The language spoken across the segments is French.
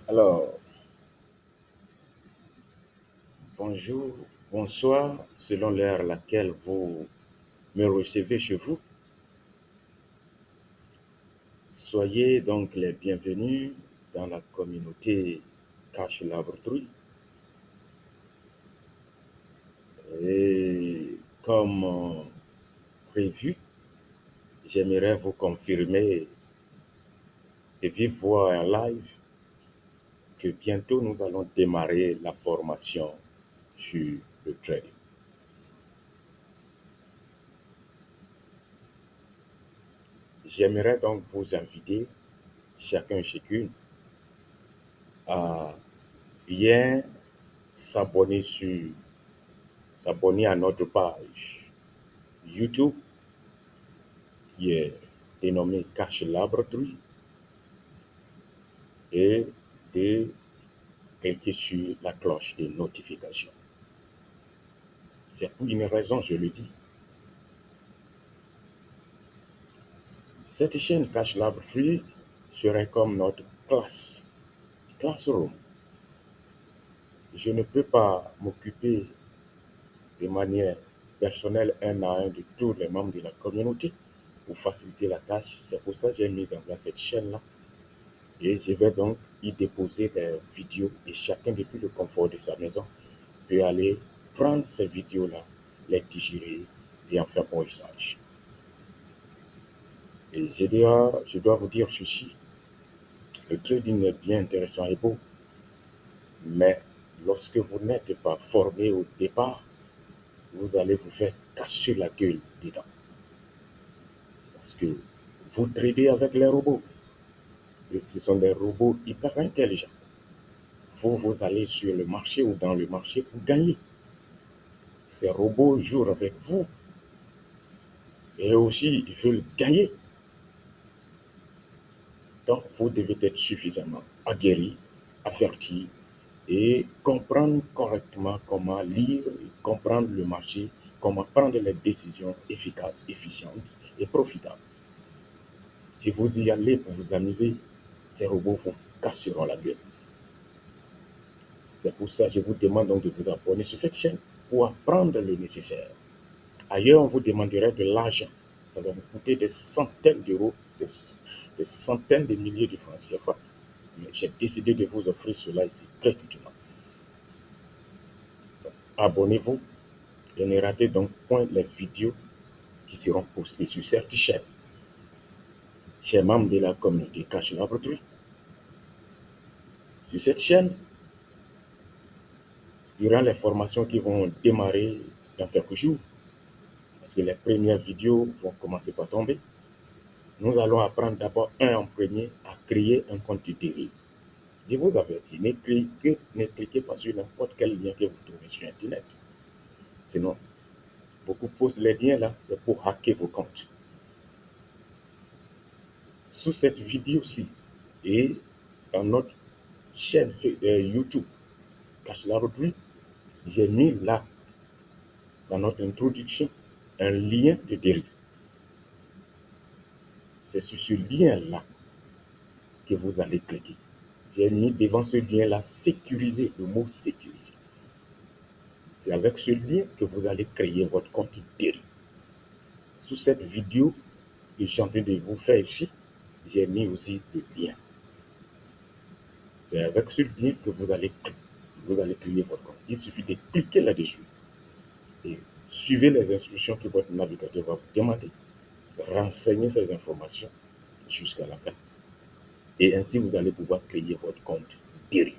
Alors, bonjour, bonsoir, selon l'heure à laquelle vous me recevez chez vous. Soyez donc les bienvenus dans la communauté Cache Laboratory. Et comme prévu, j'aimerais vous confirmer de vive voix en live que bientôt nous allons démarrer la formation sur le trading. J'aimerais donc vous inviter, chacun et chacune, à bien s'abonner à notre page YouTube qui est dénommée Cache Laboratory et de cliquer sur la cloche de notification. C'est pour une raison, je le dis. Cette chaîne Cache Laboratory serait comme notre classroom. Je ne peux pas m'occuper de manière personnelle un à un de tous les membres de la communauté pour faciliter la tâche. C'est pour ça que j'ai mis en place cette chaîne-là. Et je vais donc y déposer des vidéos et chacun depuis le confort de sa maison peut aller prendre ces vidéos-là, les digérer et en faire bon usage. Et je dois vous dire ceci, le trading est bien intéressant et beau, mais lorsque vous n'êtes pas formé au départ, vous allez vous faire casser la gueule dedans. Parce que vous tradez avec les robots. Et ce sont des robots hyper intelligents. Vous allez sur le marché ou dans le marché pour gagner. Ces robots jouent avec vous. Et aussi, ils veulent gagner. Donc, vous devez être suffisamment aguerri, averti et comprendre correctement comment lire, comprendre le marché, comment prendre les décisions efficaces, efficientes et profitables. Si vous y allez pour vous amuser, ces robots vous casseront la gueule. C'est pour ça que je vous demande donc de vous abonner sur cette chaîne pour apprendre le nécessaire. Ailleurs, on vous demanderait de l'argent. Ça va vous coûter des centaines d'euros, des centaines de milliers de francs CFA. Mais j'ai décidé de vous offrir cela ici gratuitement. Abonnez-vous et ne ratez donc point les vidéos qui seront postées sur cette chaîne. Chers membres de la communauté Cache Laboratory, sur cette chaîne, il y aura les formations qui vont démarrer dans quelques jours. Parce que les premières vidéos vont commencer par tomber. Nous allons apprendre d'abord en premier à créer un compte de dérive. Je vous avertis, ne cliquez pas sur n'importe quel lien que vous trouvez sur Internet. Sinon, beaucoup posent les liens là, c'est pour hacker vos comptes. Sous cette vidéo-ci et dans notre chaîne YouTube, Cache Laboratory, j'ai mis là, dans notre introduction, un lien de dérive. C'est sur ce lien-là que vous allez cliquer. J'ai mis devant ce lien-là sécuriser, le mot sécuriser. C'est avec ce lien que vous allez créer votre compte dérive. Sous cette vidéo que je suis en train de vous faire ici, j'ai mis aussi le lien. C'est avec ce lien que vous allez créer votre compte. Il suffit de cliquer là-dessus et suivez les instructions que votre navigateur va vous demander. Renseignez ces informations jusqu'à la fin. Et ainsi, vous allez pouvoir créer votre compte dérive.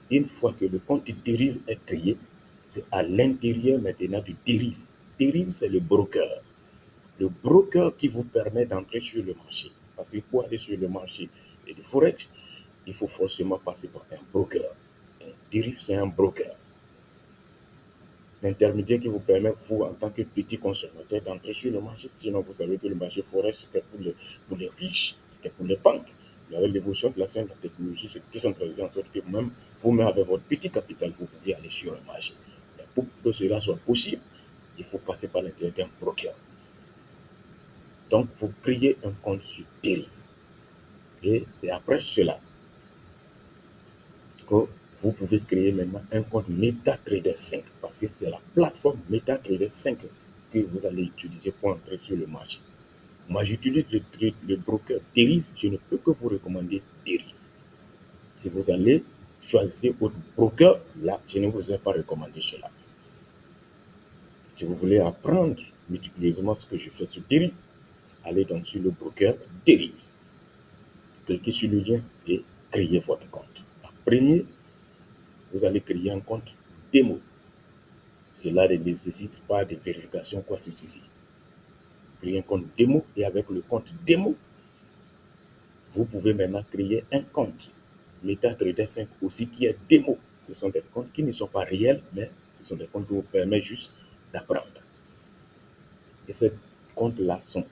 Une fois que le compte dérive est créé, c'est à l'intérieur maintenant du dérive. Dérive, c'est le broker. Le broker qui vous permet d'entrer sur le marché. Parce que pour aller sur le marché et du Forex, il faut forcément passer par un broker. Donc, dérive, c'est un broker. L'intermédiaire qui vous permet, vous, en tant que petit consommateur, d'entrer sur le marché. Sinon, vous savez que le marché Forex, c'était pour les riches, c'était pour les banques. Mais avec l'évolution de la scène de la technologie, c'est décentralisé en sorte que même vous-même, avec votre petit capital, vous pouvez aller sur le marché. Mais pour que cela soit possible, il faut passer par l'intérieur d'un broker. Donc, vous créez un compte sur dérive. Et c'est après cela que vous pouvez créer maintenant un compte MetaTrader 5 parce que c'est la plateforme MetaTrader 5 que vous allez utiliser pour entrer sur le marché. Moi, j'utilise le broker Derive. Je ne peux que vous recommander Derive. Si vous allez choisir votre broker, là, je ne vous ai pas recommandé cela. Si vous voulez apprendre méticuleusement ce que je fais sur Derive, allez donc sur le broker Derive. Cliquez sur le lien et créez votre compte. En premier, vous allez créer un compte démo. Cela ne nécessite pas de vérification quoi que ce soit. Créez un compte démo et avec le compte démo, vous pouvez maintenant créer un compte MetaTrader 5 aussi qui est démo. Ce sont des comptes qui ne sont pas réels, mais ce sont des comptes qui vous permettent juste d'apprendre. Et ces comptes-là sont